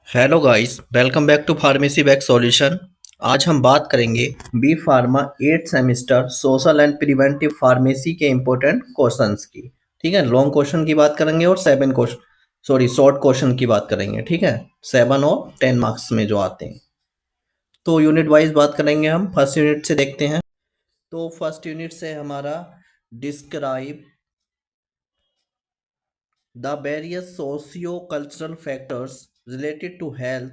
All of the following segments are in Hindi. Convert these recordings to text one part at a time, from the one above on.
Hello guys, welcome back to pharmacy back solution. आज हम बात करेंगे B pharma 8th semester social and preventive pharmacy के इम्पोर्टेंट क्वेश्चंस की। ठीक है, लॉन्ग क्वेश्चन की बात करेंगे और सेवन क्वेश्चन शॉर्ट क्वेश्चन की बात करेंगे। ठीक है, 7 और 10 मार्क्स में जो आते हैं। तो यूनिट वाइज बात करेंगे। हम फर्स्ट यूनिट से देखते हैं। तो फर्स्ट यूनिट से हमारा describe the various socio cultural factors related to health,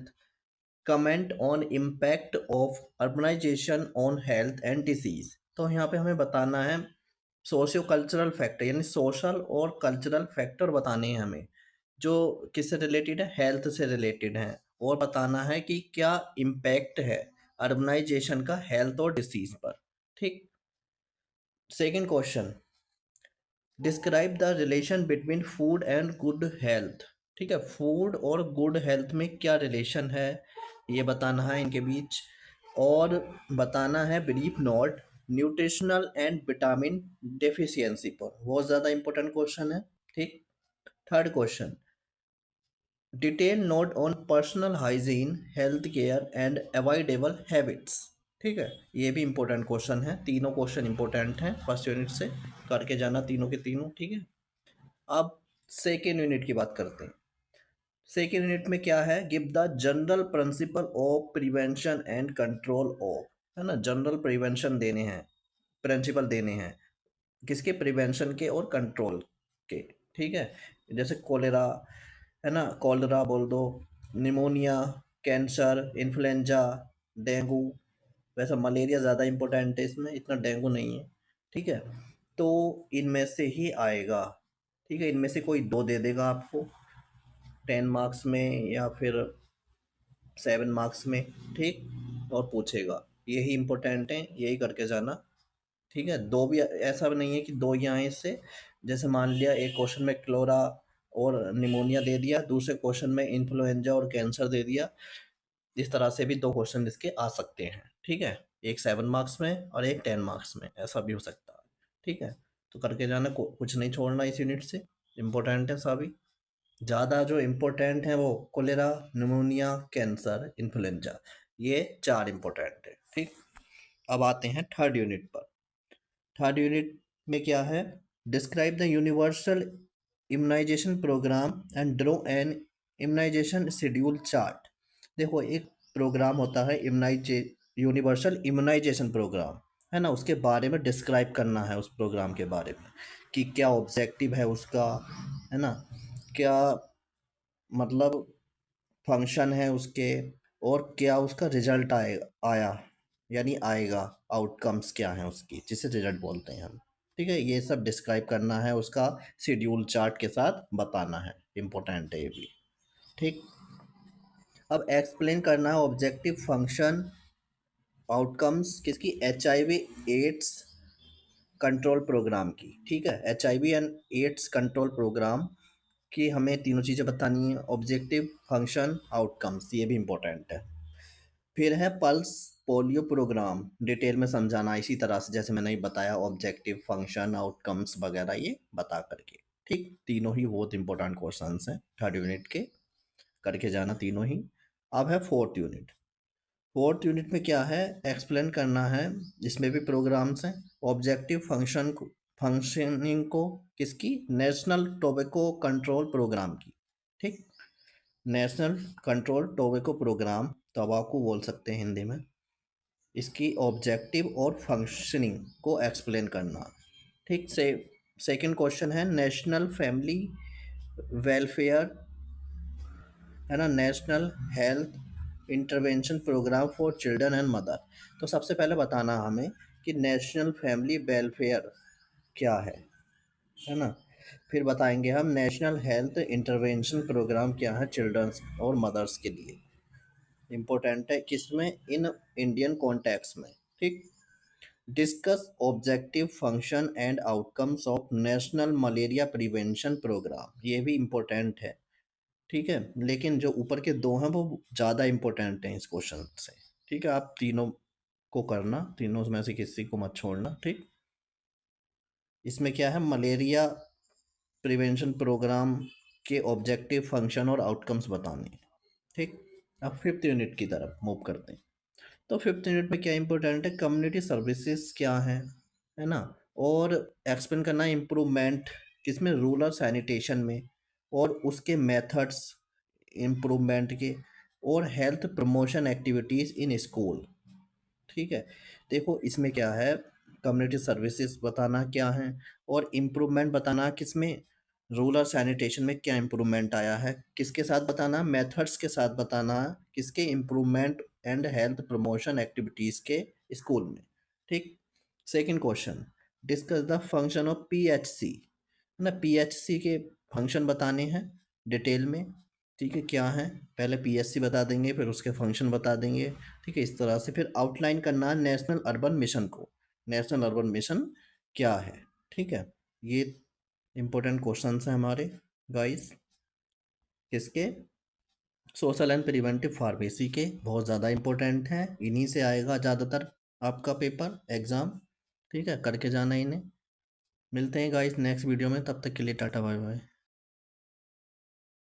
comment on impact of urbanisation on health and disease. तो यहाँ पे हमें बताना है सोशियो कल्चरल फैक्टर, यानी सोशल और कल्चरल फैक्टर बताने हैं हमें, जो किससे रिलेटेड है, हेल्थ से रिलेटेड है। और बताना है कि क्या इम्पैक्ट है अर्बनाइजेशन का हेल्थ और डिसीज पर। ठीक। Second question, describe the relation between food and good health. ठीक है, फूड और गुड हेल्थ में क्या रिलेशन है ये बताना है इनके बीच। और बताना है brief note nutritional and vitamin deficiency पर। बहुत ज़्यादा इंपॉर्टेंट क्वेश्चन है। ठीक। Third question, detail note on personal hygiene, health care and avoidable habits. ठीक है, ये भी इंपॉर्टेंट क्वेश्चन है। तीनों क्वेश्चन इंपॉर्टेंट हैं, फर्स्ट यूनिट से करके जाना तीनों के तीनों। ठीक है। अब सेकेंड यूनिट की बात करते हैं। सेकेंड यूनिट में क्या है, give the general principle of prevention and control of, है ना, जनरल प्रिवेंशन देने हैं, प्रिंसिपल देने हैं किसके, प्रिवेंशन के और कंट्रोल के। ठीक है, जैसे कोलेरा, है ना, कॉलरा बोल दो, निमोनिया, कैंसर, इन्फ्लुएंजा, डेंगू। वैसा मलेरिया ज़्यादा इंपॉर्टेंट है, इसमें इतना डेंगू नहीं है। ठीक है, तो इनमें से ही आएगा। ठीक है, इनमें से कोई दो दे देगा आपको 10 मार्क्स में या फिर 7 मार्क्स में। ठीक, और पूछेगा। यही इंपॉर्टेंट है, यही करके जाना। ठीक है, दो भी ऐसा भी नहीं है कि दो ही आए इससे। जैसे मान लिया एक क्वेश्चन में क्लोरा और निमोनिया दे दिया, दूसरे क्वेश्चन में इन्फ्लुएंजा और कैंसर दे दिया। इस तरह से भी दो क्वेश्चन इसके आ सकते हैं। ठीक है, एक 7 मार्क्स में और एक 10 मार्क्स में, ऐसा भी हो सकता है। ठीक है, तो करके जाना, कुछ नहीं छोड़ना इस यूनिट से, इम्पोर्टेंट है सभी। ज़्यादा जो इम्पोर्टेंट है वो कोलेरा, निमोनिया, कैंसर, इन्फ्लुएंजा, ये चार इम्पोर्टेंट है। ठीक। अब आते हैं थर्ड यूनिट पर। थर्ड यूनिट में क्या है, describe the universal immunisation programme and draw an immunisation schedule chart. देखो, एक प्रोग्राम होता है इम्यूनाइजे यूनिवर्सल इम्यूनाइजेशन प्रोग्राम, है ना, उसके बारे में डिस्क्राइब करना है, उस प्रोग्राम के बारे में कि क्या ऑब्जेक्टिव है उसका, है ना, क्या मतलब फंक्शन है उसके, और क्या उसका रिजल्ट आया, यानी आएगा, आउटकम्स क्या हैं उसकी, जिसे रिजल्ट बोलते हैं हम। ठीक है, ये सब डिस्क्राइब करना है, उसका शेड्यूल चार्ट के साथ बताना है, इम्पोर्टेंट है ये भी। ठीक। अब एक्सप्लेन करना है ऑब्जेक्टिव फंक्शन आउटकम्स किसकी, H I V AIDS control programme की। ठीक है, H I V and AIDS control programme कि हमें तीनों चीज़ें बतानी है, ऑब्जेक्टिव, फंक्शन, आउटकम्स, ये भी इम्पोर्टेंट है। फिर है पल्स पोलियो प्रोग्राम, डिटेल में समझाना इसी तरह से जैसे मैंने बताया, ऑब्जेक्टिव, फंक्शन, आउटकम्स वगैरह ये बता करके। ठीक, तीनों ही बहुत इंपॉर्टेंट क्वेश्चंस हैं थर्ड यूनिट के, करके जाना तीनों ही। अब है फोर्थ यूनिट। फोर्थ यूनिट में क्या है, एक्सप्लेन करना है, इसमें भी प्रोग्राम्स हैं, ऑब्जेक्टिव फंक्शन को, फंक्शनिंग को किसकी, नेशनल टोबैको कंट्रोल प्रोग्राम की। ठीक, नेशनल कंट्रोल टोबैको प्रोग्राम, तंबाकू बोल सकते हैं हिंदी में, इसकी ऑब्जेक्टिव और फंक्शनिंग को एक्सप्लेन करना। ठीक से। सेकंड क्वेश्चन है नेशनल फैमिली वेलफेयर, है ना, national health intervention programme for children and mother. तो सबसे पहले बताना हमें कि नेशनल फैमिली वेलफेयर क्या है ना। फिर बताएंगे हम नेशनल हेल्थ इंटरवेंशन प्रोग्राम क्या है चिल्ड्रंस और मदर्स के लिए, इम्पोर्टेंट है किसमें, इन इंडियन कॉन्टेक्स्ट में। ठीक। Discuss objective function and outcomes of national malaria prevention programme, ये भी इम्पोर्टेंट है। ठीक है, लेकिन जो ऊपर के दो हैं वो ज़्यादा इम्पोर्टेंट हैं इस क्वेश्चन से। ठीक है, आप तीनों को करना, तीनों में से किसी को मत छोड़ना। ठीक। इसमें क्या है, मलेरिया प्रिवेंशन प्रोग्राम के ऑब्जेक्टिव, फंक्शन और आउटकम्स बताने हैं। ठीक। अब 5th यूनिट की तरफ मूव करते हैं। तो 5th यूनिट में क्या इंपॉर्टेंट है, कम्युनिटी सर्विसेज क्या है ना, और एक्सप्लेन करना है इम्प्रूवमेंट किसमें, रूरल सैनिटेशन में, और उसके मेथड्स इम्प्रूवमेंट के, और health promotion activities in school. ठीक है। देखो इसमें क्या है, कम्युनिटी सर्विसेज बताना क्या है, और इम्प्रूवमेंट बताना किसमें, रूरल सैनिटेशन में क्या इम्प्रूवमेंट आया है, किसके साथ बताना, मेथड्स के साथ बताना, किसके improvement and health promotion activities के स्कूल में। ठीक। Second question, discuss the function of PHC, ना पीएचसी के फंक्शन बताने हैं डिटेल में। ठीक है, क्या है, पहले पीएचसी बता देंगे, फिर उसके फंक्शन बता देंगे। ठीक है, इस तरह से फिर आउटलाइन करना है नेशनल अर्बन मिशन को, नेशनल अर्बन मिशन क्या है। ठीक है, ये इंपॉर्टेंट क्वेश्चंस हैं हमारे गाइस, किसके, सोशल एंड प्रिवेंटिव फार्मेसी के, बहुत ज़्यादा इंपॉर्टेंट हैं, इन्हीं से आएगा ज़्यादातर आपका पेपर एग्ज़ाम। ठीक है, करके जाना इन्हें। मिलते हैं गाइस नेक्स्ट वीडियो में, तब तक के लिए टाटा बाय बाय।